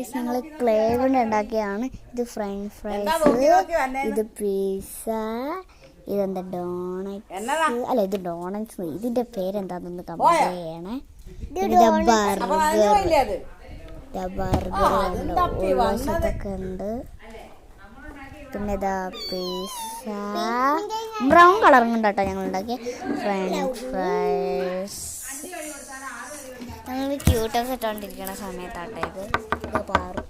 Guys ഞങ്ങൾ clay കൊണ്ട് ഉണ്ടാക്കിയതാണ്. ഇത് ഫ്രഞ്ച് ഫ്രൈസ്, ഇത് പിസ്സ, ഇതെന്താ ഡോണറ്റ്സ് അല്ല ഇത് ഡോണറ്റ്സ്. ഇതിന്റെ പേരെന്താണെന്ന് കമന്റ് ചെയ്യണേ. ബർഗർ ഉണ്ട്. പിന്നെ ഇതാ പിസ്സ ബ്രൗൺ കളറും കൊണ്ട് കേട്ടോ ഞങ്ങൾ ഉണ്ടാക്കിയ ഫ്രഞ്ച് ഫ്രൈസ്. ഞങ്ങൾ ക്യൂട്ടൊക്കെ ഇട്ടുകൊണ്ടിരിക്കുന്ന സമയത്താട്ടെ ഇത് പാറും.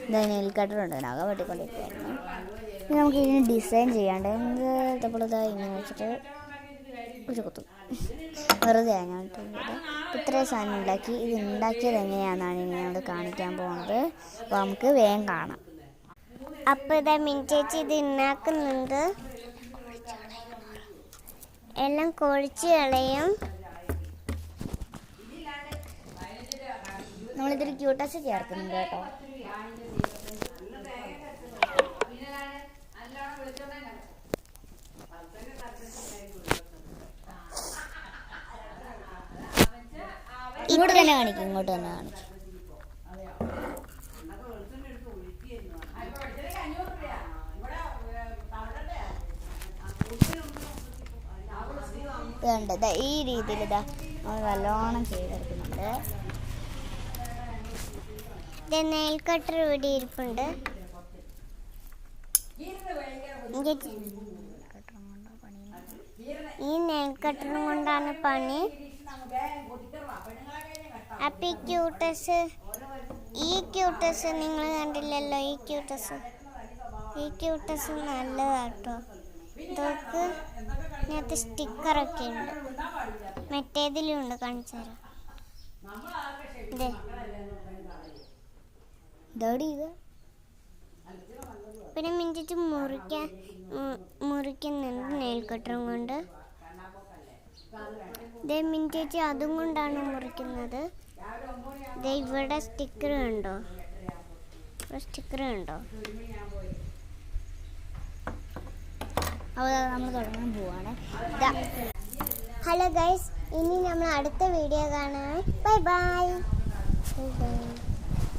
ഇതാ നെയിൽ കട്ടറുണ്ട്, നഖ വെട്ടിക്കൊണ്ടിരിക്കുകയായിരുന്നു. ഇനി നമുക്ക് ഇതിന് ഡിസൈൻ ചെയ്യാണ്ട് ഇതേപോലെ ഇതാ ഇങ്ങനെ വെച്ചിട്ട് ഒരു കുത്തും വെറുതെ ഞാൻ ഇത്രയും സാധനം ഉണ്ടാക്കി. ഇത് ഉണ്ടാക്കിയത് എങ്ങനെയാണെന്നാണ് ഇനി ഞങ്ങൾ കാണിക്കാൻ പോകുന്നത്. അപ്പോൾ നമുക്ക് വേഗം കാണാം. അപ്പോൾ ഇതാ മിനി ചേച്ചി ഇത് ഉണ്ടാക്കുന്നുണ്ട്. എല്ലാം കൊഴിച്ച് കളയും. നമ്മളിതൊരു ക്യൂട്ടസ് ചേർക്കുന്നുണ്ട് കേട്ടോ. ഇങ്ങോട്ട് തന്നെ കാണിക്കും, ഇങ്ങോട്ട് തന്നെ കാണിക്കും. ഇതുണ്ട് ഈ രീതിയിൽ ഇതാ നമ്മൾ നല്ലോണം ചെയ്തെടുക്കുന്നുണ്ട്. നെയിൽ കട്ടർ ഇവിടെ ഇരിപ്പുണ്ട്. ഈ നെയിൽ കട്ടറും കൊണ്ടാണ് പണി. അപ്പം ഈ ക്യൂട്ടസ് നിങ്ങൾ കണ്ടില്ലല്ലോ. ഈ ക്യൂട്ടസ് നല്ലതാട്ടോ. ഇതൊക്കെ ഇതിനകത്ത് സ്റ്റിക്കറൊക്കെ ഉണ്ട്. മറ്റേതിലും ഉണ്ട്, കാണിച്ചു തരാം. പിന്നെ മിനിറ്റ് മുറിക്കുന്നുണ്ട് നെയിൽ കട്ടറും കൊണ്ട്. ഇതേ മിനിറ്റ് അതും കൊണ്ടാണ് മുറിക്കുന്നത്. ഇതേ ഇവിടെ സ്റ്റിക്കർ കണ്ടോ? അപ്പോൾ നമ്മൾ തുടങ്ങാൻ പോവാണ്. ഹലോ ഗൈസ്, ഇനി നമ്മൾ അടുത്ത വീഡിയോ കാണാം. Bye bye.